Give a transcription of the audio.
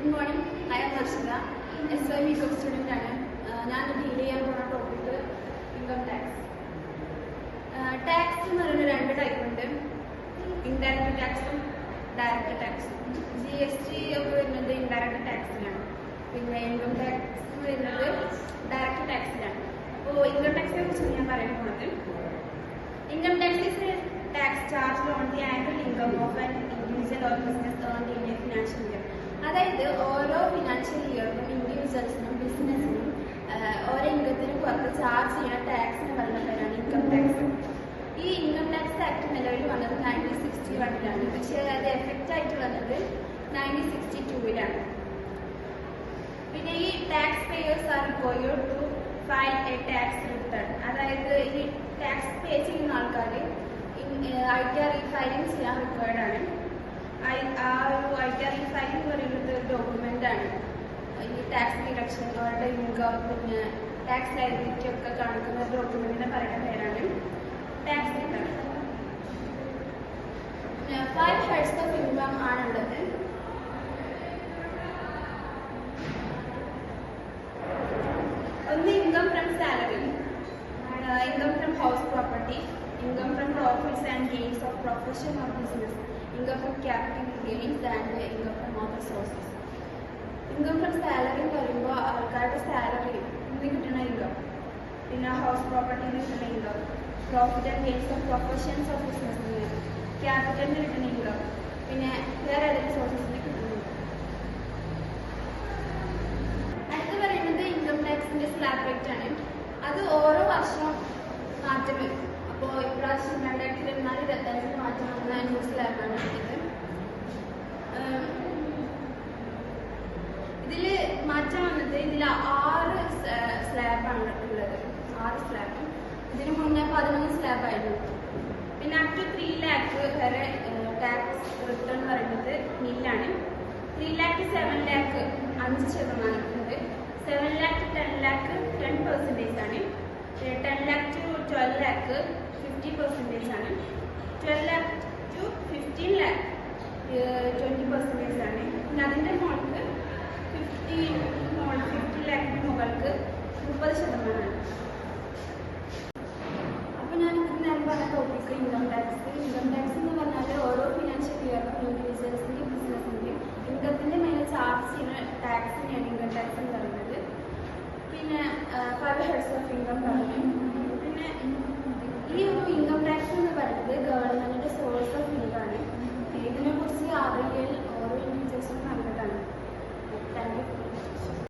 Good morning. I am Harshita. SY BCom student ആണ്. ഞാൻ deal ചെയ്യാൻ പോകുന്ന ടോപ്പിക് ഇൻകം ടാക്സ്. ടാക്സ് എന്ന് പറയുന്ന രണ്ട് ടൈപ്പ് ഉണ്ട്. ഇൻഡയറക്റ്റ് ടാക്സും ഡയറക്റ്റ് ടാക്സും. GST ഒക്കെ വരുന്നത് ഇൻഡയറക്റ്റ് ടാക്സിലാണ്. പിന്നെ ഇൻകം ടാക്സ് വരുന്നത് ഡയറക്റ്റ് ടാക്സിലാണ്. അപ്പോൾ ഇൻകം ടാക്സിനെ കുറിച്ച് ഞാൻ പറയാൻ പോകുന്നത് income tax is a tax charged on the annual income of an individual or business earned in a financial year. അതായത് ഓരോ ഫിനാൻഷ്യൽ ഇയറിനും ഇൻഡിവിജ്വൽസിനും ബിസിനസ്സിനും ഓരോ ഇൻകത്തിന് പുറത്ത് ചാർജ് ചെയ്യുന്ന ടാക്സിന് പറയുന്ന പേരാണ് ഇൻകം ടാക്സ്. ഈ ഇൻകം ടാക്സ് ആക്ട് നിലവിൽ വന്നത് 1961 പക്ഷേ അത് എഫക്റ്റ് ആയിട്ട് വന്നത് 1962 പിന്നെ ഈ tax payers are required to file a tax return. അതായത് ഈ ടാക്സ് പേ ചെയ്യുന്ന ആൾക്കാർ ITR ഫയലിംഗ് ചെയ്യാൻ റിക്വയർഡ് ആണ്. ആ ഒരു ITR ഫയലിംഗ് എന്ന് പറയുന്നത് ഡോക്യുമെന്റ് ആണ്. ഈ ടാക്സ് ഡിഡക്ഷൻ അവരുടെ ഇൻകം പിന്നെ ടാക്സ് ലയബിലിറ്റി ഒക്കെ കാണിക്കുന്ന ഡോക്യുമെന്റിനെ പറയുന്ന പേരാണ് tax return. 5 heads of income ആണുള്ളത്. ഒന്ന് income from salary, income from house property, income from profits and gains of profession or business, income from capital gains and income from other sources. Income from salary എന്ന് പറയുമ്പോൾ ആൾക്കാരുടെ salary നിന്ന് കിട്ടുന്ന income, പിന്നെ house പ്രോപ്പർട്ടിയിൽ നിന്ന് കിട്ടുന്ന income, profit and gains of professions of ബിസിനസ്സിന്, ക്യാപിറ്റലിന് കിട്ടുന്ന ഇൻകം, പിന്നെ വേറെ ഏതെങ്കിലും സോഴ്സസിന് കിട്ടുന്ന ഇൻകം. അടുത്ത് പറയുന്നത് ഇൻകം ടാക്സിന്റെ സ്ലാബ് റേറ്റ് ആണ്. അത് ഓരോ വർഷവും മാറ്റം വരും. അപ്പോൾ ഇപ്രാവശ്യം 2024-25 മാറ്റം വന്ന ന്യൂ സ്ലാബാണ് ഇത്. ഇതിൽ മാറ്റം വന്നത് ഇതിൽ 6 സ്ലാബാണ് ഉള്ളത്. 6 സ്ലാബ്. ഇതിന് മുന്നേ 11 സ്ലാബായിരുന്നു. പിന്നെ അപ് ടു 3 lakh വരെ ടാക്സ് റിട്ടേൺ എന്ന് പറയുന്നത് നില്ലാണ്. 3 lakh to 7 lakh 5% ഉണ്ട്. 7 lakh to 10 lakh 10% ആണ്. 10 lakh to 12 lakh 50% ആണ്. 12 lakh to 15 lakh 20% ആണ്. പിന്നെ അതിൻ്റെ മുകൾക്ക് 50 lakh മുകൾക്ക് 30% ആണ്. അപ്പോൾ ഞാൻ പറഞ്ഞ topic income tax. Income tax എന്ന് പറഞ്ഞാൽ ഓരോ ഫിനാൻഷ്യൽ ഇയറിനും ഇൻഡിവിജ്വൽസിന്